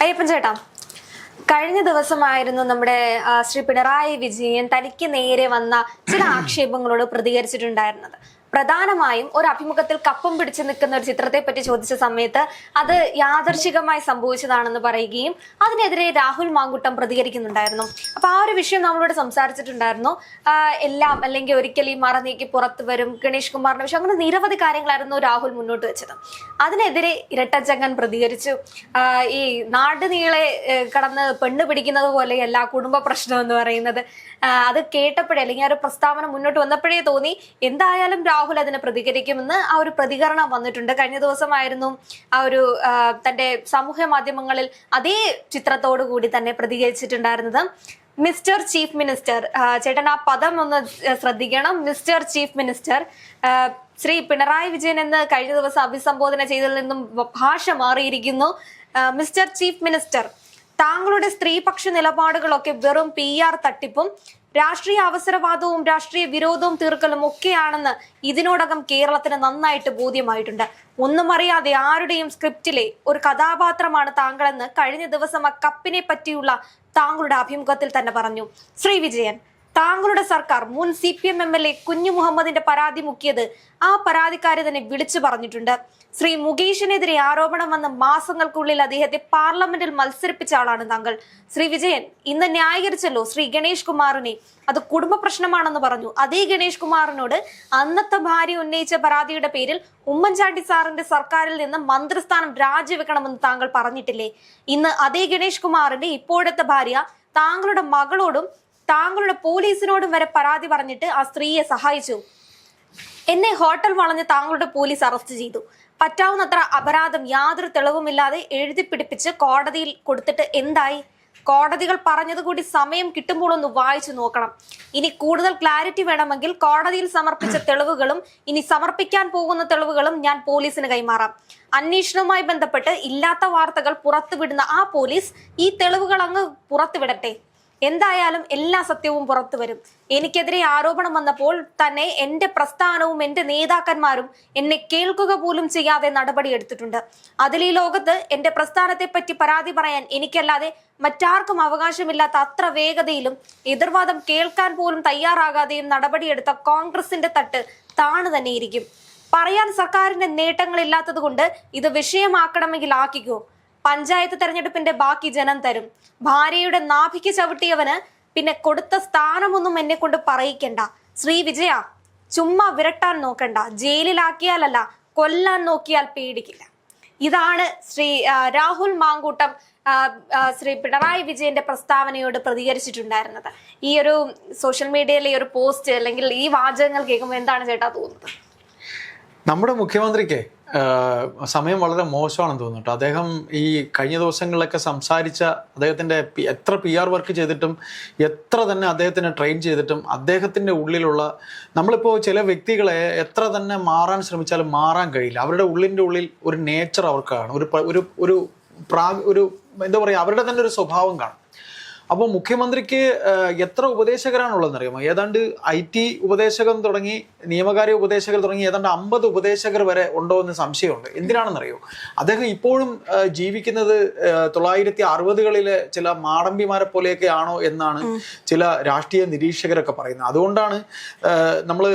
അയ്യപ്പൻ ചേട്ടാ, കഴിഞ്ഞ ദിവസമായിരുന്നു നമ്മുടെ ശ്രീ പിണറായി വിജയൻ തനിക്ക് നേരെ വന്ന ചില ആക്ഷേപങ്ങളോട് പ്രതികരിച്ചിട്ടുണ്ടായിരുന്നത്. പ്രധാനമായും ഒരു അഭിമുഖത്തിൽ കപ്പം പിടിച്ചു നിൽക്കുന്ന ഒരു ചിത്രത്തെ പറ്റി ചോദിച്ച സമയത്ത് അത് യാദർശികമായി സംഭവിച്ചതാണെന്ന് പറയുകയും അതിനെതിരെ രാഹുൽ മാങ്കൂട്ടം പ്രതികരിക്കുന്നുണ്ടായിരുന്നു. അപ്പൊ ആ ഒരു വിഷയം നമ്മളോട് സംസാരിച്ചിട്ടുണ്ടായിരുന്നു. എല്ലാം അല്ലെങ്കിൽ ഒരിക്കൽ ഈ മറ നീക്കി പുറത്തു വരും, ഗണേഷ് കുമാറിന്റെ വിഷയം, അങ്ങനെ നിരവധി കാര്യങ്ങളായിരുന്നു രാഹുൽ മുന്നോട്ട് വെച്ചത്. അതിനെതിരെ ഇരട്ടച്ചങ്കൻ പ്രതികരിച്ചു. ഈ നാട് നീളെ കടന്ന് പെണ്ണ് പിടിക്കുന്നത് പോലെയല്ല കുടുംബ പ്രശ്നം എന്ന് പറയുന്നത്. അത് കേട്ടപ്പോഴേ അല്ലെങ്കിൽ ആ ഒരു പ്രസ്താവന മുന്നോട്ട് വന്നപ്പോഴേ തോന്നി എന്തായാലും രാഹുൽ അതിനെ പ്രതികരിക്കുമെന്ന്. ആ ഒരു പ്രതികരണം വന്നിട്ടുണ്ട്. കഴിഞ്ഞ ദിവസമായിരുന്നു ആ ഒരു തന്റെ സാമൂഹ്യ മാധ്യമങ്ങളിൽ അതേ ചിത്രത്തോടു കൂടി തന്നെ പ്രതികരിച്ചിട്ടുണ്ടായിരുന്നത്. മിസ്റ്റർ ചീഫ് മിനിസ്റ്റർ, ചേട്ടൻ ആ പദം ഒന്ന് ശ്രദ്ധിക്കണം. Mister chief minister, Shri Pinarayi Vijayan എന്ന് കഴിഞ്ഞ ദിവസം അഭിസംബോധന ചെയ്തതിൽ നിന്നും ഭാഷ മാറിയിരിക്കുന്നു. മിസ്റ്റർ ചീഫ് മിനിസ്റ്റർ, താങ്കളുടെ സ്ത്രീപക്ഷ നിലപാടുകളൊക്കെ വെറും PR തട്ടിപ്പും രാഷ്ട്രീയ അവസരവാദവും രാഷ്ട്രീയ വിരോധവും തീർക്കലും ഒക്കെയാണെന്ന് ഇതിനോടകം കേരളത്തിന് നന്നായിട്ട് ബോധ്യമായിട്ടുണ്ട്. ഒന്നും അറിയാതെ ആരുടെയും സ്ക്രിപ്റ്റിലെ ഒരു കഥാപാത്രമാണ് താങ്കളെന്ന് കഴിഞ്ഞ ദിവസം ആ കപ്പിനെ പറ്റിയുള്ള താങ്കളുടെ അഭിമുഖത്തിൽ തന്നെ പറഞ്ഞു. ശ്രീ വിജയൻ, താങ്കളുടെ സർക്കാർ മുൻ CPM MLA കുഞ്ഞു മുഹമ്മദിന്റെ പരാതി മുക്കിയത് ആ പരാതിക്കാരെ തന്നെ വിളിച്ചു പറഞ്ഞിട്ടുണ്ട്. ശ്രീ മുകേഷിനെതിരെ ആരോപണം വന്ന മാസങ്ങൾക്കുള്ളിൽ അദ്ദേഹത്തെ പാർലമെന്റിൽ മത്സരിപ്പിച്ച ആളാണ് താങ്കൾ. ശ്രീ വിജയൻ ഇന്ന് ന്യായീകരിച്ചല്ലോ ശ്രീ ഗണേഷ് കുമാറിനെ. അത് കുടുംബ പ്രശ്നമാണെന്ന് പറഞ്ഞു. അതേ ഗണേഷ് കുമാറിനോട് അന്നത്തെ ഭാര്യ ഉന്നയിച്ച പരാതിയുടെ പേരിൽ ഉമ്മൻചാണ്ടി സാറിന്റെ സർക്കാരിൽ നിന്ന് മന്ത്രിസ്ഥാനം രാജിവെക്കണമെന്ന് താങ്കൾ പറഞ്ഞിട്ടില്ലേ? ഇന്ന് അതേ ഗണേഷ് കുമാറിന്റെ ഇപ്പോഴത്തെ ഭാര്യ താങ്കളുടെ മകളോടും താങ്കളുടെ പോലീസിനോടും വരെ പരാതി പറഞ്ഞിട്ട് ആ സ്ത്രീയെ സഹായിച്ചു. എന്നെ ഹോട്ടൽ വളഞ്ഞ് താങ്കളുടെ പോലീസ് അറസ്റ്റ് ചെയ്തു. പറ്റാവുന്നത്ര അപരാധം യാതൊരു തെളിവുമില്ലാതെ എഴുതി പിടിപ്പിച്ച് കോടതിയിൽ കൊടുത്തിട്ട് എന്തായി? കോടതികൾ പറഞ്ഞത് കൂടി സമയം കിട്ടുമ്പോൾ ഒന്ന് വായിച്ചു നോക്കണം. ഇനി കൂടുതൽ ക്ലാരിറ്റി വേണമെങ്കിൽ കോടതിയിൽ സമർപ്പിച്ച തെളിവുകളും ഇനി സമർപ്പിക്കാൻ പോകുന്ന തെളിവുകളും ഞാൻ പോലീസിന് കൈമാറാം. അന്വേഷണവുമായി ബന്ധപ്പെട്ട് ഇല്ലാത്ത വാർത്തകൾ പുറത്തുവിടുന്ന ആ പോലീസ് ഈ തെളിവുകൾ അങ്ങ് പുറത്തുവിടട്ടെ. എന്തായാലും എല്ലാ സത്യവും പുറത്തു വരും. എനിക്കെതിരെ ആരോപണം വന്നപ്പോൾ തന്നെ എന്റെ പ്രസ്ഥാനവും എന്റെ നേതാക്കന്മാരും എന്നെ കേൾക്കുക പോലും ചെയ്യാതെ നടപടിയെടുത്തിട്ടുണ്ട്. അതിൽ ഈ ലോകത്ത് എന്റെ പ്രസ്ഥാനത്തെ പറ്റി പരാതി പറയാൻ എനിക്കല്ലാതെ മറ്റാർക്കും അവകാശമില്ലാത്ത അത്ര വേഗതയിലും എതിർവാദം കേൾക്കാൻ പോലും തയ്യാറാകാതെയും നടപടിയെടുത്ത കോൺഗ്രസിന്റെ തട്ട് താണു തന്നെ ഇരിക്കും. പറയാൻ സർക്കാരിന്റെ നേട്ടങ്ങളില്ലാത്തത് കൊണ്ട് ഇത് വിഷയമാക്കണമെങ്കിൽ ആക്കിക്കോ. പഞ്ചായത്ത് തെരഞ്ഞെടുപ്പിന്റെ ബാക്കി ജനം തരും. ഭാര്യയുടെ നാഭിക്ക് ചവിട്ടിയവന് പിന്നെ കൊടുത്ത സ്ഥാനമൊന്നും എന്നെ കൊണ്ട് പറയിക്കണ്ട. ശ്രീ വിജയ, ചുമ്മാ വിരട്ടാൻ നോക്കണ്ട. ജയിലിലാക്കിയാലല്ല, കൊല്ലാൻ നോക്കിയാൽ പേടിക്കില്ല. ഇതാണ് ശ്രീ രാഹുൽ മാങ്കൂട്ടം ശ്രീ പിണറായി വിജയന്റെ പ്രസ്താവനയോട് പ്രതികരിച്ചിട്ടുണ്ടായിരുന്നത്. ഈ ഒരു സോഷ്യൽ മീഡിയയിലെ ഒരു പോസ്റ്റ് അല്ലെങ്കിൽ ഈ വാചകങ്ങൾ കേൾക്കുമ്പോൾ എന്താണ് ചേട്ടാ തോന്നുന്നത്? നമ്മുടെ മുഖ്യമന്ത്രിക്ക് സമയം വളരെ മോശമാണെന്ന് തോന്നുന്നു. അദ്ദേഹം ഈ കഴിഞ്ഞ ദിവസങ്ങളിലൊക്കെ സംസാരിച്ച അദ്ദേഹത്തിൻ്റെ എത്ര PR വർക്ക് ചെയ്തിട്ടും എത്ര തന്നെ അദ്ദേഹത്തിനെ ട്രെയിൻ ചെയ്തിട്ടും അദ്ദേഹത്തിൻ്റെ ഉള്ളിലുള്ള നമ്മളിപ്പോൾ ചില വ്യക്തികളെ എത്ര തന്നെ മാറാൻ ശ്രമിച്ചാലും മാറാൻ കഴിയില്ല. അവരുടെ ഉള്ളിൻ്റെ ഉള്ളിൽ ഒരു നേച്ചർ അവർക്കാണ്, ഒരു എന്താ പറയുക, അവരുടെ തന്നെ ഒരു സ്വഭാവം കാണും. അപ്പോൾ മുഖ്യമന്ത്രിക്ക് എത്ര ഉപദേശകരാണുള്ളതെന്നറിയാമോ? ഏതാണ്ട് IT ഉപദേശകൻ തുടങ്ങി നിയമകാര്യ ഉപദേശകർ തുടങ്ങി ഏതാണ്ട് 50 ഉപദേശകർ വരെ ഉണ്ടോ എന്ന് സംശയമുണ്ട്. എന്തിനാണെന്നറിയോ? അദ്ദേഹം ഇപ്പോഴും ജീവിക്കുന്നത് 1960കളിലെ ചില മാടമ്പിമാരെ പോലെയൊക്കെ ആണോ എന്നാണ് ചില രാഷ്ട്രീയ നിരീക്ഷകരൊക്കെ പറയുന്നത്. അതുകൊണ്ടാണ് നമ്മൾ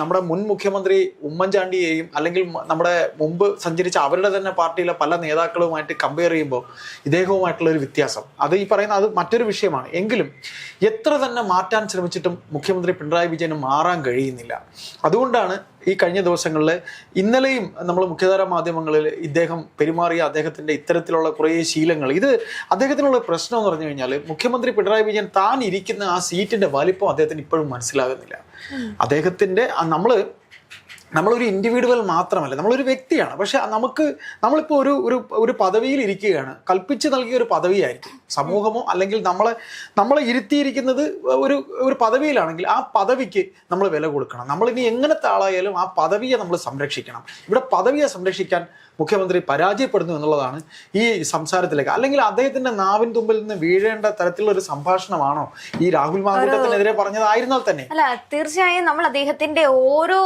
നമ്മുടെ മുൻ മുഖ്യമന്ത്രി ഉമ്മൻചാണ്ടിയെയും അല്ലെങ്കിൽ നമ്മുടെ മുമ്പ് സഞ്ചരിച്ച അവരുടെ തന്നെ പാർട്ടിയിലെ പല നേതാക്കളുമായിട്ട് കമ്പയർ ചെയ്യുമ്പോൾ ഇദ്ദേഹവുമായിട്ടുള്ള ഒരു വ്യത്യാസം അത് ഈ അത് മറ്റൊരു വിഷയമാണ്. എങ്കിലും എത്ര തന്നെ മാറ്റാൻ ശ്രമിച്ചിട്ടും മുഖ്യമന്ത്രി പിണറായി വിജയന് മാറാൻ കഴിയുന്നില്ല. അതുകൊണ്ടാണ് ഈ കഴിഞ്ഞ ദിവസങ്ങളിൽ ഇന്നലെയും നമ്മൾ മുഖ്യധാര മാധ്യമങ്ങളിൽ ഇദ്ദേഹം പെരുമാറിയ അദ്ദേഹത്തിൻ്റെ ഇത്തരത്തിലുള്ള കുറേ ശീലങ്ങൾ, ഇത് അദ്ദേഹത്തിനുള്ള പ്രശ്നം എന്ന് പറഞ്ഞു കഴിഞ്ഞാൽ മുഖ്യമന്ത്രി പിണറായി വിജയൻ താൻ ഇരിക്കുന്ന ആ സീറ്റിന്റെ വലിപ്പം അദ്ദേഹത്തിന് ഇപ്പോഴും മനസ്സിലാകുന്നില്ല. അദ്ദേഹത്തിൻ്റെ നമ്മളൊരു ഇൻഡിവിജ്വൽ മാത്രമല്ല, നമ്മളൊരു വ്യക്തിയാണ്. പക്ഷെ നമ്മളിപ്പോൾ ഒരു പദവിയിൽ ഇരിക്കുകയാണ്, കൽപ്പിച്ച് നൽകിയ ഒരു പദവിയായിരിക്കും. സമൂഹമോ അല്ലെങ്കിൽ നമ്മളെ ഇരുത്തിയിരിക്കുന്നത് ഒരു പദവിയിലാണെങ്കിൽ ആ പദവിക്ക് നമ്മൾ വില കൊടുക്കണം. നമ്മളിനി എങ്ങനത്തെ ആളായാലും ആ പദവിയെ നമ്മൾ സംരക്ഷിക്കണം. ഇവിടെ പദവിയെ സംരക്ഷിക്കാൻ മുഖ്യമന്ത്രി പരാജയപ്പെടുന്നു എന്നുള്ളതാണ് ഈ സംസാരത്തിലേക്ക്. അല്ലെങ്കിൽ അദ്ദേഹത്തിന്റെ നാവിൻ തുമ്പിൽ നിന്ന് വീഴേണ്ട തരത്തിലുള്ള ഒരു സംഭാഷണമാണോ ഈ രാഹുൽ മാങ്കൂട്ടത്തിനെതിരെ പറഞ്ഞതായിരുന്നാൽ തന്നെ? അല്ല, തീർച്ചയായും നമ്മൾ അദ്ദേഹത്തിന്റെ ഓരോ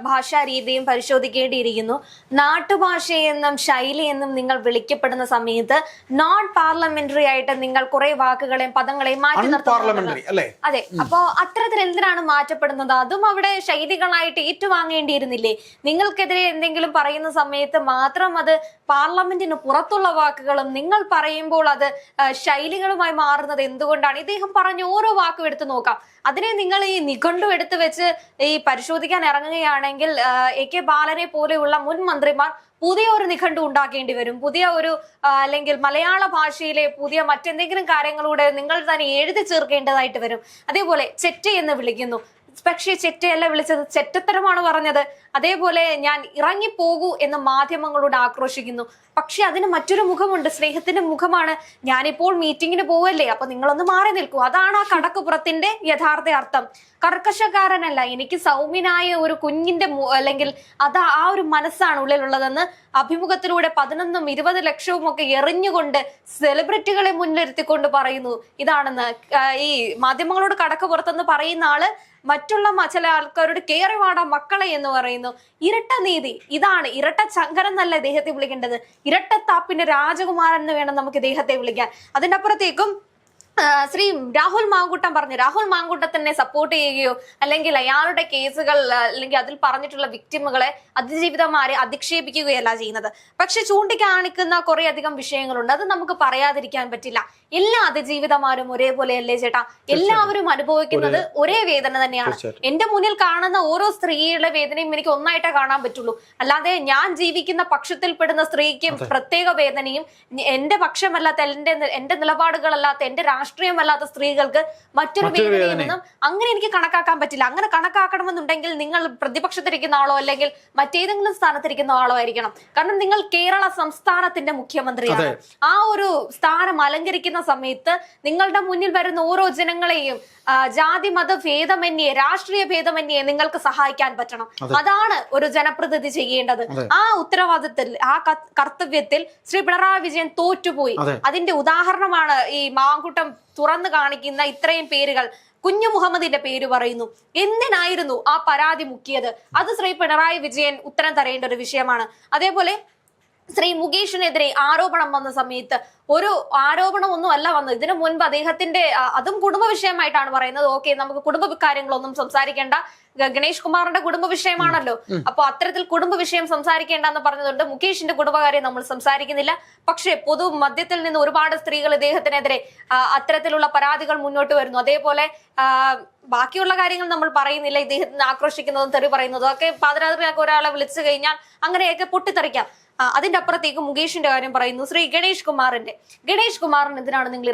ഭാഷാ രീതിയും പരിശോധിക്കേണ്ടിയിരിക്കുന്നു. നാട്ടുഭാഷയെന്നും ശൈലിയെന്നും നിങ്ങൾ വിളിക്കപ്പെടുന്ന സമയത്ത് നോട്ട് പാർലമെന്ററി ആയിട്ട് നിങ്ങൾ കുറെ വാക്കുകളെയും പദങ്ങളെയും മാറ്റി നിർത്തുന്നു. അതെ, അപ്പോ അത്തരത്തിൽ എന്തിനാണ് മാറ്റപ്പെടുന്നത്? അതും അവിടെ ശൈലികളായിട്ട് ഏറ്റുവാങ്ങേണ്ടിയിരുന്നില്ലേ? നിങ്ങൾക്കെതിരെ എന്തെങ്കിലും പറയുന്ന സമയത്ത് മാത്രം അത് പാർലമെന്റിന് പുറത്തുള്ള വാക്കുകളും നിങ്ങൾ പറയുമ്പോൾ അത് ശൈലികളുമായി മാറുന്നത് എന്തുകൊണ്ടാണ്? ഇദ്ദേഹം പറഞ്ഞ ഓരോ വാക്കും എടുത്തു നോക്കാം. അതിനെ നിങ്ങൾ ഈ നിഘണ്ടു എടുത്തു വെച്ച് ഈ പരിശോധിക്കാൻ ഇറങ്ങുകയാണെങ്കിൽ AK ബാലനെ പോലെയുള്ള മുൻ മന്ത്രിമാർ പുതിയ ഒരു നിഘണ്ടു ഉണ്ടാക്കേണ്ടി വരും. പുതിയ ഒരു അല്ലെങ്കിൽ മലയാള ഭാഷയിലെ പുതിയ മറ്റെന്തെങ്കിലും കാര്യങ്ങളൂടെ നിങ്ങൾ തന്നെ എഴുതി ചേർക്കേണ്ടതായിട്ട് വരും. അതേപോലെ ചെറ്റ് എന്ന് വിളിക്കുന്നു. പക്ഷേ ചെറ്റയല്ല വിളിച്ചത്, ചെറ്റത്തരമാണ് പറഞ്ഞത്. അതേപോലെ ഞാൻ ഇറങ്ങിപ്പോകൂ എന്ന് മാധ്യമങ്ങളോട് ആക്രോശിക്കുന്നു. പക്ഷെ അതിന് മറ്റൊരു മുഖമുണ്ട്, സ്നേഹത്തിന്റെ മുഖമാണ്. ഞാനിപ്പോൾ മീറ്റിങ്ങിന് പോവല്ലേ, അപ്പൊ നിങ്ങളൊന്ന് മാറി നിൽക്കൂ. അതാണ് ആ കടക്കുപുറത്തിന്റെ യഥാർത്ഥ അർത്ഥം. കർക്കശക്കാരനല്ല, എനിക്ക് സൗമ്യനായ ഒരു കുഞ്ഞിന്റെ അല്ലെങ്കിൽ അത് ആ ഒരു മനസ്സാണ് ഉള്ളിലുള്ളതെന്ന് അഭിമുഖത്തിലൂടെ 11ഉം 20 ലക്ഷവും ഒക്കെ എറിഞ്ഞുകൊണ്ട് സെലിബ്രിറ്റികളെ മുൻനിർത്തിക്കൊണ്ട് പറയുന്നു ഇതാണെന്ന്. ഈ മാധ്യമങ്ങളോട് കടക്കുപുറത്തെന്ന് പറയുന്ന ആള് മറ്റുള്ള ചില ആൾക്കാരോട് കേറി വാടാ മക്കളെ എന്ന് പറയുന്നു. ഇരട്ട നീതി ഇതാണ്. ഇരട്ട ചങ്കരൻ എന്നല്ല ഇദ്ദേഹത്തെ വിളിക്കേണ്ടത്, ഇരട്ടത്താപ്പിന്റെ രാജകുമാരൻ എന്ന് വേണം നമുക്ക് ഇദ്ദേഹത്തെ വിളിക്കാൻ. അതിന്റെ അപ്പുറത്തേക്കും ശ്രീ രാഹുൽ മാങ്കൂട്ടം പറഞ്ഞു, രാഹുൽ മാങ്കൂട്ടത്തിനെ സപ്പോർട്ട് ചെയ്യുകയോ അല്ലെങ്കിൽ അയാളുടെ കേസുകൾ അല്ലെങ്കിൽ അതിൽ പറഞ്ഞിട്ടുള്ള വിക്ടിമുകളെ അതിജീവിതമാരെ അധിക്ഷേപിക്കുകയല്ല ചെയ്യുന്നത്. പക്ഷെ ചൂണ്ടിക്കാണിക്കുന്ന കുറെ അധികം വിഷയങ്ങളുണ്ട്, അത് നമുക്ക് പറയാതിരിക്കാൻ പറ്റില്ല. എല്ലാ അതിജീവിതമാരും ഒരേപോലെയല്ലേ ചേട്ടാ? എല്ലാവരും അനുഭവിക്കുന്നത് ഒരേ വേദന തന്നെയാണ്. എന്റെ മുന്നിൽ കാണുന്ന ഓരോ സ്ത്രീയുടെ വേദനയും എനിക്ക് ഒന്നായിട്ടേ കാണാൻ പറ്റുള്ളൂ. അല്ലാതെ ഞാൻ ജീവിക്കുന്ന പക്ഷത്തിൽപ്പെടുന്ന സ്ത്രീക്ക് പ്രത്യേക വേദനയും എന്റെ പക്ഷമല്ലാത്ത എന്റെ നിലപാടുകളല്ലാത്ത എന്റെ രാഷ്ട്രീയമല്ലാത്ത സ്ത്രീകൾക്ക് മറ്റൊരു വേദനയൊന്നും അങ്ങനെ എനിക്ക് കണക്കാക്കാൻ പറ്റില്ല. അങ്ങനെ കണക്കാക്കണമെന്നുണ്ടെങ്കിൽ നിങ്ങൾ പ്രതിപക്ഷത്തിരിക്കുന്ന ആളോ അല്ലെങ്കിൽ മറ്റേതെങ്കിലും സ്ഥാനത്തിരിക്കുന്ന ആളോ ആയിരിക്കണം. കാരണം നിങ്ങൾ കേരള സംസ്ഥാനത്തിന്റെ മുഖ്യമന്ത്രിയാണ്. ആ ഒരു സ്ഥാനം അലങ്കരിക്കുന്ന സമയത്ത് നിങ്ങളുടെ മുന്നിൽ വരുന്ന ഓരോ ജനങ്ങളെയും ജാതി മത ഭേദമന്യേ രാഷ്ട്രീയ ഭേദമന്യേ നിങ്ങൾക്ക് സഹായിക്കാൻ പറ്റണം. അതാണ് ഒരു ജനപ്രതിനിധി ചെയ്യേണ്ടത്. ആ ഉത്തരവാദിത്തത്തിൽ ആ കർത്തവ്യത്തിൽ ശ്രീ പിണറായി വിജയൻ തോറ്റുപോയി. അതിന്റെ ഉദാഹരണമാണ് ഈ മാങ്കൂട്ടം തുറന്നു കാണിക്കുന്ന ഇത്രയും പേരുകൾ. കുഞ്ഞു മുഹമ്മദിന്റെ പേര് പറയുന്നു. എന്തിനായിരുന്നു ആ പരാതി മുക്കിയത്? അത് ശ്രീ പിണറായി വിജയൻ ഉത്തരം തരേണ്ട ഒരു വിഷയമാണ്. അതേപോലെ ശ്രീ മുകേഷിനെതിരെ ആരോപണം വന്ന സമയത്ത് ഒരു ആരോപണമൊന്നും അല്ല വന്നത്. ഇതിനു മുൻപ് അദ്ദേഹത്തിന്റെ അതും കുടുംബ വിഷയമായിട്ടാണ് പറയുന്നത്. ഓക്കെ, നമുക്ക് കുടുംബ കാര്യങ്ങളൊന്നും സംസാരിക്കേണ്ട, ഗണേഷ് കുമാറിന്റെ കുടുംബ വിഷയമാണല്ലോ. അപ്പൊ അത്തരത്തിൽ കുടുംബ വിഷയം സംസാരിക്കേണ്ടെന്ന് പറഞ്ഞതുകൊണ്ട് മുകേഷിന്റെ കുടുംബകാര്യം നമ്മൾ സംസാരിക്കുന്നില്ല. പക്ഷേ പൊതു മധ്യത്തിൽ നിന്ന് ഒരുപാട് സ്ത്രീകൾ ഇദ്ദേഹത്തിനെതിരെ അത്തരത്തിലുള്ള പരാതികൾ മുന്നോട്ട് വരുന്നു. അതേപോലെ ബാക്കിയുള്ള കാര്യങ്ങൾ നമ്മൾ പറയുന്നില്ല. ഇദ്ദേഹത്തിന് ആക്രോശിക്കുന്നതും തെറി പറയുന്നതും ഒക്കെ പാതിരാത്രിയൊക്കെ ഒരാളെ വിളിച്ചു കഴിഞ്ഞാൽ അങ്ങനെയൊക്കെ പൊട്ടിത്തെറിക്കാം. അതിന്റെ അപ്പുറത്തേക്ക് മുകേഷിന്റെ കാര്യം പറയുന്നു. ശ്രീ ഗണേഷ് കുമാറിന് എന്തിനാണ് നിങ്ങൾ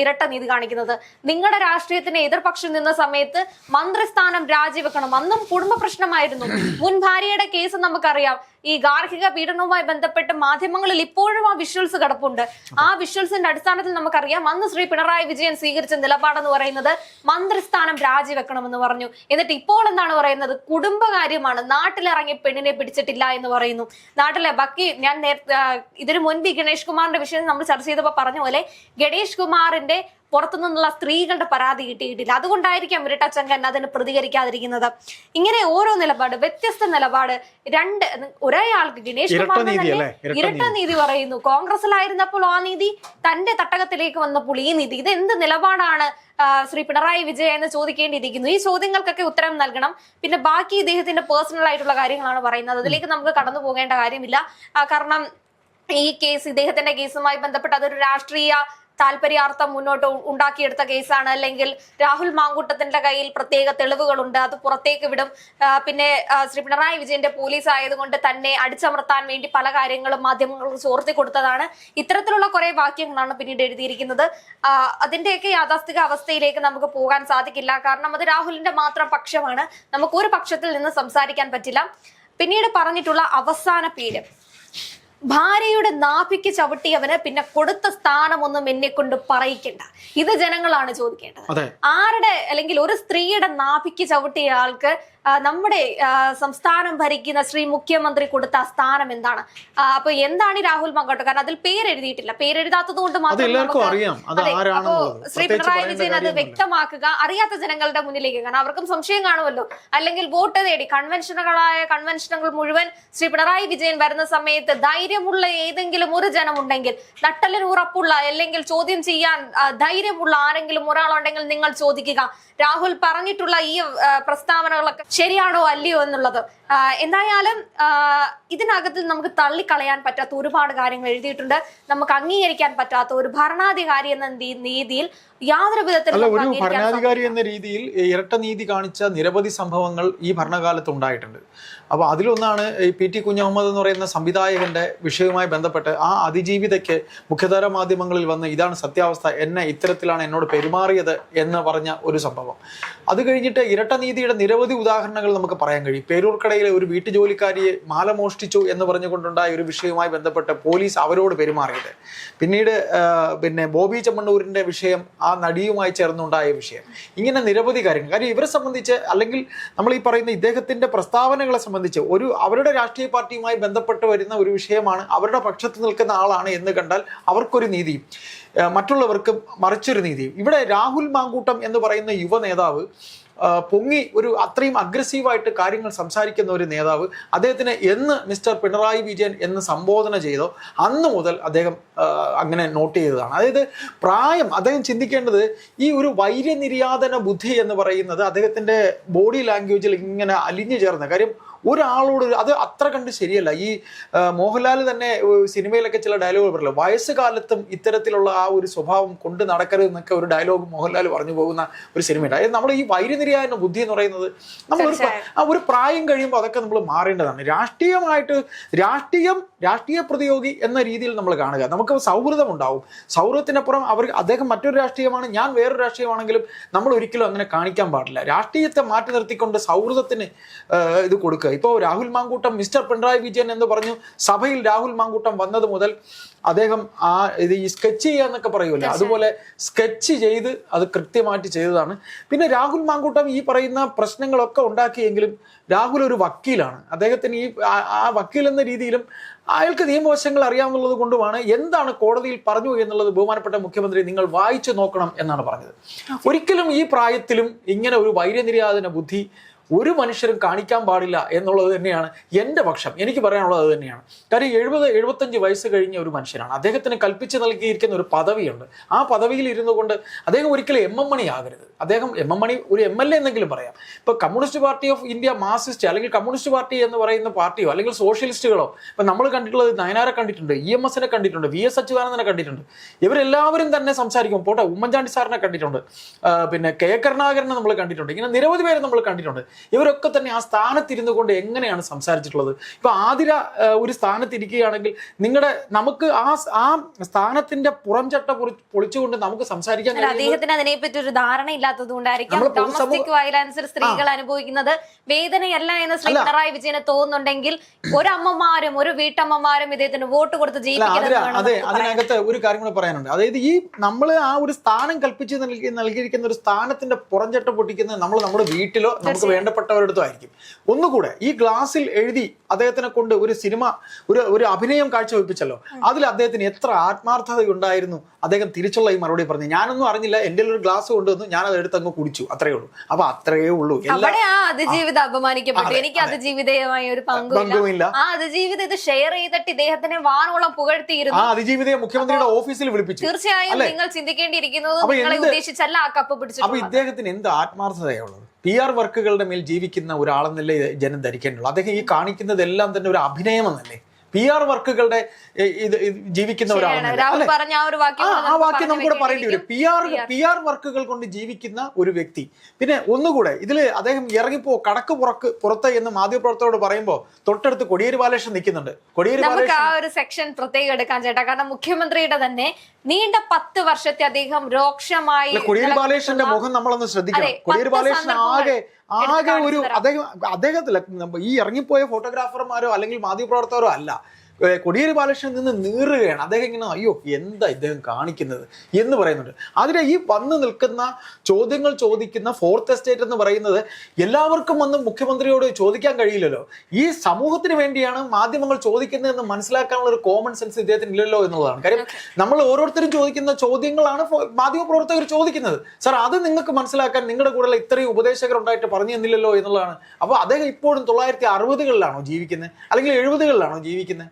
ഇരട്ട നീതി കാണിക്കുന്നത്? നിങ്ങളുടെ രാഷ്ട്രീയത്തിന് എതിർപക്ഷം നിന്ന സമയത്ത് മന്ത്രിസ്ഥാനം രാജിവെക്കണം. അന്നും കുടുംബ പ്രശ്നമായിരുന്നു. മുൻ ഭാര്യയുടെ കേസ് നമുക്കറിയാം. ഈ ഗാർഹിക പീഡനവുമായി ബന്ധപ്പെട്ട് മാധ്യമങ്ങളിൽ ഇപ്പോഴും ആ വിഷ്വൽസ് കിടപ്പുണ്ട്. ആ വിഷ്വൽസിന്റെ അടിസ്ഥാനത്തിൽ നമുക്കറിയാം അന്ന് ശ്രീ പിണറായി വിജയൻ സ്വീകരിച്ച നിലപാടെന്ന് പറയുന്നത് മന്ത്രിസ്ഥാനം രാജിവെക്കണമെന്ന് പറഞ്ഞു. എന്നിട്ട് ഇപ്പോൾ എന്താണ് പറയുന്നത്? കുടുംബകാര്യമാണ്. നാട്ടിലിറങ്ങി പെണ്ണിനെ പിടിച്ചിട്ടില്ല എന്ന് പറയുന്നു. നാട്ടിലെ ബാക്കി ഞാൻ ഇതിനു മുൻപ് ഗണേഷ് കുമാറിന്റെ വിഷയം നമ്മൾ ചർച്ച ചെയ്തപ്പോൾ പറഞ്ഞ പോലെ ഗണേഷ് കുമാറിന്റെ പുറത്തുനിന്നുള്ള സ്ത്രീകളുടെ പരാതി കിട്ടിയിട്ടില്ല. അതുകൊണ്ടായിരിക്കാം ഇരട്ടച്ചങ്കൻ അതിന് പ്രതികരിക്കാതിരിക്കുന്നത്. ഇങ്ങനെ ഓരോ നിലപാട്, വ്യത്യസ്ത നിലപാട്. ഒരേയാൾക്ക് ഗണേഷ് കുമാറിന് തന്നെ ഇരട്ട നീതി പറയുന്നു. കോൺഗ്രസിലായിരുന്നപ്പോൾ ആ നീതി, തന്റെ തട്ടകത്തിലേക്ക് വന്നപ്പോൾ ഈ നീതി. ഇത് എന്ത് നിലപാടാണ് ശ്രീ പിണറായി വിജയൻ എന്ന് ചോദിക്കേണ്ടിയിരിക്കുന്നു. ഈ ചോദ്യങ്ങൾക്കൊക്കെ ഉത്തരം നൽകണം. പിന്നെ ബാക്കി ഇദ്ദേഹത്തിന്റെ പേഴ്സണൽ ആയിട്ടുള്ള കാര്യങ്ങളാണ് പറയുന്നത്. അതിലേക്ക് നമുക്ക് കടന്നു പോകേണ്ട കാര്യമില്ല. കാരണം ഈ കേസ്, ഇദ്ദേഹത്തിന്റെ കേസുമായി ബന്ധപ്പെട്ട് അതൊരു രാഷ്ട്രീയ താല്പര്യാർത്ഥം മുന്നോട്ട് ഉണ്ടാക്കിയെടുത്ത കേസാണ്. അല്ലെങ്കിൽ രാഹുൽ മാങ്കൂട്ടത്തിന്റെ കയ്യിൽ പ്രത്യേക തെളിവുകളുണ്ട്, അത് പുറത്തേക്ക് വിടും. പിന്നെ ശ്രീ പിണറായി വിജയന്റെ പോലീസ് ആയതുകൊണ്ട് തന്നെ അടിച്ചമർത്താൻ വേണ്ടി പല കാര്യങ്ങളും മാധ്യമങ്ങൾക്ക് ചോർത്തി കൊടുത്തതാണ്. ഇത്തരത്തിലുള്ള കുറെ വാക്യങ്ങളാണ് പിന്നീട് എഴുതിയിരിക്കുന്നത്. അതിന്റെയൊക്കെ യാഥാസ്ഥിക അവസ്ഥയിലേക്ക് നമുക്ക് പോകാൻ സാധിക്കില്ല. കാരണം അത് രാഹുലിന്റെ മാത്രം പക്ഷമാണ്. നമുക്ക് ഒരു പക്ഷത്തിൽ നിന്ന് സംസാരിക്കാൻ പറ്റില്ല. പിന്നീട് പറഞ്ഞിട്ടുള്ള അവസാന പേര് ഭാര്യയുടെ നാഭിക്ക് ചവിട്ടിയവന് പിന്നെ കൊടുത്ത സ്ഥാനമൊന്നും എന്നെ കൊണ്ട് പറയിക്കണ്ട. ഇത് ജനങ്ങളാണ് ചോദിക്കേണ്ടത്. ആരുടെ അല്ലെങ്കിൽ ഒരു സ്ത്രീയുടെ നാഭിക്ക് ചവിട്ടിയ ആൾക്ക് നമ്മുടെ സംസ്ഥാനം ഭരിക്കുന്ന ശ്രീ മുഖ്യമന്ത്രി കൊടുത്ത സ്ഥാനം എന്താണ്? അപ്പൊ എന്താണ് ഈ രാഹുൽ മാങ്കൂട്ടം? കാരണം അതിൽ പേരെഴുതിയിട്ടില്ല. പേരെഴുതാത്തത് കൊണ്ട് മാത്രം അപ്പോ ശ്രീ പിണറായി വിജയൻ അത് വ്യക്തമാക്കുക, അറിയാത്ത ജനങ്ങളുടെ മുന്നിലേക്ക്. കാരണം അവർക്കും സംശയം കാണുമല്ലോ. അല്ലെങ്കിൽ വോട്ട് തേടി കൺവെൻഷനുകൾ മുഴുവൻ ശ്രീ പിണറായി വിജയൻ വരുന്ന സമയത്ത് ധൈര്യമുള്ള ഏതെങ്കിലും ഒരു ജനം ഉണ്ടെങ്കിൽ, നട്ടലിന് ഉറപ്പുള്ള അല്ലെങ്കിൽ ചോദ്യം ചെയ്യാൻ ധൈര്യമുള്ള ആരെങ്കിലും ഒരാളുണ്ടെങ്കിൽ നിങ്ങൾ ചോദിക്കുക, രാഹുൽ പറഞ്ഞിട്ടുള്ള ഈ പ്രസ്താവനകളൊക്കെ ശരിയാണോ അല്ലയോ എന്നുള്ളത്. എന്തായാലും ഇതിനകത്തിൽ നമുക്ക് തള്ളിക്കളയാൻ പറ്റാത്ത ഒരുപാട് കാര്യങ്ങൾ എഴുതിയിട്ടുണ്ട്. നമുക്ക് അംഗീകരിക്കാൻ പറ്റാത്ത ഒരു ഭരണാധികാരി എന്ന രീതിയിൽ യാതൊരു വിധത്തിലും ഒരു ഭരണാധികാരി എന്ന രീതിയിൽ ഇരട്ട നീതി കാണിച്ച നിരവധി സംഭവങ്ങൾ ഈ ഭരണകാലത്ത് ഉണ്ടായിട്ടുണ്ട്. അപ്പോൾ അതിലൊന്നാണ് ഈ PT കുഞ്ഞഹമ്മദ് എന്ന് പറയുന്ന സംവിധായകന്റെ വിഷയവുമായി ബന്ധപ്പെട്ട് ആ അതിജീവിതയ്ക്ക് മുഖ്യധാര മാധ്യമങ്ങളിൽ വന്ന് ഇതാണ് സത്യാവസ്ഥ, എന്നെ ഇത്തരത്തിലാണ് എന്നോട് പെരുമാറിയത് എന്ന് പറഞ്ഞ ഒരു സംഭവം. അത് കഴിഞ്ഞിട്ട് ഇരട്ട നീതിയുടെ നിരവധി ഉദാഹരണങ്ങൾ നമുക്ക് പറയാൻ കഴിയും. പേരൂർക്കടയിലെ ഒരു വീട്ടുജോലിക്കാരിയെ മാല മോഷ്ടിച്ചു എന്ന് പറഞ്ഞുകൊണ്ടുണ്ടായ ഒരു വിഷയവുമായി ബന്ധപ്പെട്ട് പോലീസ് അവരോട് പെരുമാറിയത്. പിന്നീട് പിന്നെ ബോബി ചെമ്മണ്ണൂരിന്റെ വിഷയം, ആ നടിയുമായി ചേർന്നുണ്ടായ വിഷയം. ഇങ്ങനെ നിരവധി കാര്യങ്ങൾ. കാര്യം ഇവരെ സംബന്ധിച്ച്, അല്ലെങ്കിൽ നമ്മൾ ഈ പറയുന്ന ഇദ്ദേഹത്തിന്റെ പ്രസ്താവനകളെ സംബന്ധിച്ച് അവരുടെ രാഷ്ട്രീയ പാർട്ടിയുമായി ബന്ധപ്പെട്ട് വരുന്ന ഒരു വിഷയമാണ്. അവരുടെ പക്ഷത്ത് നിൽക്കുന്ന ആളാണ് എന്ന് കണ്ടാൽ അവർക്കൊരു നീതിയും മറ്റുള്ളവർക്ക് മറിച്ചൊരു നീതിയും. ഇവിടെ രാഹുൽ മാങ്കൂട്ടം എന്ന് പറയുന്ന യുവ നേതാവ് പൊങ്ങി ഒരു അത്രയും അഗ്രസീവായിട്ട് കാര്യങ്ങൾ സംസാരിക്കുന്ന ഒരു നേതാവ്, അദ്ദേഹത്തിന് എന്ന് മിസ്റ്റർ പിണറായി വിജയൻ എന്ന് സംബോധന ചെയ്തോ അന്ന് മുതൽ അദ്ദേഹം അങ്ങനെ നോട്ട് ചെയ്തതാണ്. അതായത് പ്രായം, അദ്ദേഹം ചിന്തിക്കേണ്ടത് ഈ ഒരു വൈര്യനിര്യാതന ബുദ്ധി എന്ന് പറയുന്നത് അദ്ദേഹത്തിൻ്റെ ബോഡി ലാംഗ്വേജിൽ ഇങ്ങനെ അലിഞ്ഞു ചേർന്ന കാര്യം. ഒരാളോട് അത് അത്ര കണ്ട് ശരിയല്ല. ഈ മോഹൻലാൽ തന്നെ സിനിമയിലൊക്കെ ചില ഡയലോഗുകൾ പറയില്ല, വയസ്സുകാലത്തും ഇത്തരത്തിലുള്ള ആ ഒരു സ്വഭാവം കൊണ്ട് നടക്കരുത് എന്നൊക്കെ ഒരു ഡയലോഗ് മോഹൻലാൽ പറഞ്ഞു പോകുന്ന ഒരു സിനിമയുണ്ട്. അതായത് നമ്മൾ ഈ വൈര്യനിര്യാതന ബുദ്ധി എന്ന് പറയുന്നത് നമ്മൾ ഒരു പ്രായം കഴിയുമ്പോൾ അതൊക്കെ നമ്മൾ മാറേണ്ടതാണ്. രാഷ്ട്രീയ പ്രതിയോഗി എന്ന രീതിയിൽ നമ്മൾ കാണുക. നമുക്ക് സൗഹൃദം ഉണ്ടാവും. സൗഹൃദത്തിനപ്പുറം അദ്ദേഹം മറ്റൊരു രാഷ്ട്രീയമാണ്, ഞാൻ വേറൊരു രാഷ്ട്രീയമാണെങ്കിലും നമ്മൾ ഒരിക്കലും അങ്ങനെ കാണിക്കാൻ പാടില്ല. രാഷ്ട്രീയത്തെ മാറ്റി നിർത്തിക്കൊണ്ട് സൗഹൃദത്തിന് ഇത് കൊടുക്കുക. ഇപ്പോൾ രാഹുൽ മാങ്കൂട്ടം മിസ്റ്റർ പിണറായി വിജയൻ എന്ന് പറഞ്ഞു സഭയിൽ രാഹുൽ മാങ്കൂട്ടം വന്നത് മുതൽ അദ്ദേഹം ഇത് ഈ സ്കെച്ച് ചെയ്യുക എന്നൊക്കെ പറയുമല്ലോ, അതുപോലെ സ്കെച്ച് ചെയ്ത് അത് കൃത്യമായിട്ട് ചെയ്തതാണ്. പിന്നെ രാഹുൽ മാങ്കൂട്ടം ഈ പറയുന്ന പ്രശ്നങ്ങളൊക്കെ ഉണ്ടാക്കിയെങ്കിലും രാഹുൽ ഒരു വക്കീലാണ്. അദ്ദേഹത്തിന് ആ വക്കീൽ എന്ന രീതിയിലും അയാൾക്ക് നിയമവശങ്ങൾ അറിയാവുന്നത് കൊണ്ടുമാണ് എന്താണ് കോടതിയിൽ പറഞ്ഞു എന്നുള്ളത് ബഹുമാനപ്പെട്ട മുഖ്യമന്ത്രി നിങ്ങൾ വായിച്ചു നോക്കണം എന്നാണ് പറഞ്ഞത്. ഒരിക്കലും ഈ പ്രായത്തിലും ഇങ്ങനെ ഒരു വൈര്യനിര്യാതന ബുദ്ധി ഒരു മനുഷ്യരും കാണിക്കാൻ പാടില്ല എന്നുള്ളത് തന്നെയാണ് എൻ്റെ പക്ഷം. എനിക്ക് പറയാനുള്ളത് അത് തന്നെയാണ്. കാര്യം 70-75 വയസ്സ് കഴിഞ്ഞ ഒരു മനുഷ്യനാണ്. അദ്ദേഹത്തിന് കൽപ്പിച്ച് നൽകിയിരിക്കുന്ന ഒരു പദവിയുണ്ട്. ആ പദവിയിൽ ഇരുന്നു കൊണ്ട് അദ്ദേഹം ഒരിക്കലും MM ആകരുത്. അദ്ദേഹം MM ഒരു MLA എന്നെങ്കിലും പറയാം. ഇപ്പോൾ communist party of India Marxist അല്ലെങ്കിൽ കമ്മ്യൂണിസ്റ്റ് പാർട്ടി എന്ന് പറയുന്ന പാർട്ടിയോ അല്ലെങ്കിൽ സോഷ്യലിസ്റ്റുകളോ ഇപ്പം നമ്മൾ കണ്ടിട്ടുള്ളത് നയനാരെ കണ്ടിട്ടുണ്ട്, EMS കണ്ടിട്ടുണ്ട്, VS അച്യുതാനന്ദനെ കണ്ടിട്ടുണ്ട്. ഇവരെല്ലാവരും തന്നെ സംസാരിക്കും. പോട്ടെ, ഉമ്മൻചാണ്ടി സാറിനെ കണ്ടിട്ടുണ്ട്, പിന്നെ K കരുണാകരനെ നമ്മൾ കണ്ടിട്ടുണ്ട്. ഇങ്ങനെ നിരവധി പേരെ നമ്മൾ കണ്ടിട്ടുണ്ട്. ഇവരൊക്കെ തന്നെ ആ സ്ഥാനത്തിരുന്നു കൊണ്ട് എങ്ങനെയാണ് സംസാരിച്ചിട്ടുള്ളത്? ഇപ്പൊ ആതിര ഒരു സ്ഥാനത്തിരിക്കുകയാണെങ്കിൽ നമുക്ക് ആ സ്ഥാനത്തിന്റെ പുറംചട്ട പൊളിച്ചുകൊണ്ട് നമുക്ക് സംസാരിക്കാൻ അദ്ദേഹത്തിന് അതിനെപ്പറ്റി ഒരു ധാരണ ഇല്ലാത്തത് കൊണ്ടായിരിക്കും ഡൊമസ്റ്റിക് വയലൻസിൽ സ്ത്രീകൾ അനുഭവിക്കുന്നത് വേദനയല്ല എന്ന് ശ്രീ പിണറായി വിജയന് തോന്നുന്നുണ്ടെങ്കിൽ ഒരമ്മമാരും ഒരു വീട്ടമ്മമാരും ഇദ്ദേഹത്തിന് വോട്ട് കൊടുത്ത് ജയിപ്പിക്കുന്നത്. അതെ, അതിനകത്ത് ഒരു കാര്യം കൂടെ പറയാനുണ്ട്. അതായത് ഈ നമ്മൾ ആ ഒരു സ്ഥാനം കൽപ്പിച്ച് നൽകിയിരിക്കുന്ന ഒരു സ്ഥാനത്തിന്റെ പുറംചട്ട പൊട്ടിക്കുന്നത് നമ്മൾ നമ്മുടെ വീട്ടിലോ നമുക്ക് വേണ്ടപ്പെട്ടവരടുത്തുമായിരിക്കും. ഒന്നുകൂടെ ഈ ഗ്ലാസിൽ എഴുതി അദ്ദേഹത്തിനെ കൊണ്ട് ഒരു സിനിമ ഒരു അഭിനയം കാഴ്ചവെപ്പിച്ചല്ലോ, അതിൽ അദ്ദേഹത്തിന് എത്ര ആത്മാർത്ഥത ഉണ്ടായിരുന്നു. അദ്ദേഹം തിരിച്ചുള്ള ഈ മറുപടി പറഞ്ഞു, ഞാനൊന്നും അറിഞ്ഞില്ല, എൻ്റെ ഒരു ഗ്ലാസ് കൊണ്ടുവന്നു, ഞാൻ അത് എടുത്ത് അങ്ങ് കുടിച്ചു, അത്രയേ ഉള്ളൂ. അപ്പൊ അത്രയേ ഉള്ളൂ. അതിജീവിതം അപമാനിക്കപ്പെട്ടു. എനിക്ക് അതിജീവിതമായ ഒരു പങ്കുമില്ല. ആ അതിജീവിതം ഇത് ഷെയർ ചെയ്തിട്ട് ഇദ്ദേഹത്തിനെ വാനോളം പുകഴ്ത്തിയിരുന്നു. ആ അതിജീവിതയെ മുഖ്യമന്ത്രിയുടെ ഓഫീസിൽ വിളിപ്പിച്ചു. തീർച്ചയായും നിങ്ങൾ ചിന്തിക്കേണ്ടിയിരിക്കുന്നത് നിങ്ങളെ ഉദ്ദേശിച്ചല്ല ആ കപ്പ് പിടിച്ചു. അപ്പൊ ഇദ്ദേഹത്തിന് എന്ത് ആത്മാർത്ഥതയുള്ളത്? PR വർക്കുകളുടെ മേൽ ജീവിക്കുന്ന ഒരാളെന്നല്ലേ ജനം ധരിക്കേണ്ടുള്ളൂ. അദ്ദേഹം ഈ കാണിക്കുന്നതെല്ലാം തന്നെ ഒരു അഭിനയമെന്നല്ലേ? PR വർക്കുകളുടെ ജീവിക്കുന്ന ഒരാളാണ്. ആ വാക്യം നമുക്കൂടെ പറയേണ്ടി വരും. PR വർക്കുകൾ കൊണ്ട് ജീവിക്കുന്ന ഒരു വ്യക്തി. പിന്നെ ഒന്നുകൂടെ ഇതില് അദ്ദേഹം ഇറങ്ങിപ്പോ കടക്ക് പുറത്ത് എന്ന് മാധ്യമപ്രവർത്തകരോട് പറയുമ്പോ തൊട്ടടുത്ത് കോടിയേരി ബാലകൃഷ്ണൻ നിൽക്കുന്നുണ്ട്. നമുക്ക് ആ ഒരു സെക്ഷൻ പ്രത്യേകം എടുക്കാൻ ചേട്ടാ. കാരണം മുഖ്യമന്ത്രിയുടെ തന്നെ നീണ്ട 10 വർഷത്തെ അദ്ദേഹം രോക്ഷമായി കോടിയേരി ബാലകൃഷ്ണന്റെ മുഖം നമ്മളൊന്ന് ശ്രദ്ധിക്കണം. കോടിയേരി ബാലകൃഷ്ണൻ ആകെ ഒരു അദ്ദേഹത്തില് ഈ ഇറങ്ങിപ്പോയ ഫോട്ടോഗ്രാഫർമാരോ അല്ലെങ്കിൽ മാധ്യമപ്രവർത്തകരോ അല്ല. കോടിയേരി ബാലകൃഷ്ണൻ നിന്ന് നീറുകയാണ്. അദ്ദേഹം ഇങ്ങനെ അയ്യോ എന്താ ഇദ്ദേഹം കാണിക്കുന്നത് എന്ന് പറയുന്നുണ്ട്. അതിലെ ഈ വന്ന് നിൽക്കുന്ന ചോദ്യങ്ങൾ ചോദിക്കുന്ന ഫോർത്ത് എസ്റ്റേറ്റ് എന്ന് പറയുന്നത് എല്ലാവർക്കും വന്ന് മുഖ്യമന്ത്രിയോട് ചോദിക്കാൻ കഴിയില്ലല്ലോ. ഈ സമൂഹത്തിന് വേണ്ടിയാണ് മാധ്യമങ്ങൾ ചോദിക്കുന്നതെന്ന് മനസ്സിലാക്കാനുള്ള ഒരു കോമൺ സെൻസ് ഇദ്ദേഹത്തിന് ഇല്ലല്ലോ എന്നുള്ളതാണ് കാര്യം. നമ്മൾ ഓരോരുത്തരും ചോദിക്കുന്ന ചോദ്യങ്ങളാണ് മാധ്യമ പ്രവർത്തകർ ചോദിക്കുന്നത്. സാർ അത് നിങ്ങൾക്ക് മനസ്സിലാക്കാൻ നിങ്ങളുടെ കൂടെ ഇത്രയും ഉപദേശകർ ഉണ്ടായിട്ട് പറഞ്ഞു തന്നില്ലല്ലോ എന്നുള്ളതാണ്. അപ്പോൾ അദ്ദേഹം ഇപ്പോഴും 1960-കളിലാണോ ജീവിക്കുന്നത് അല്ലെങ്കിൽ 70-കളിലാണോ ജീവിക്കുന്നത്?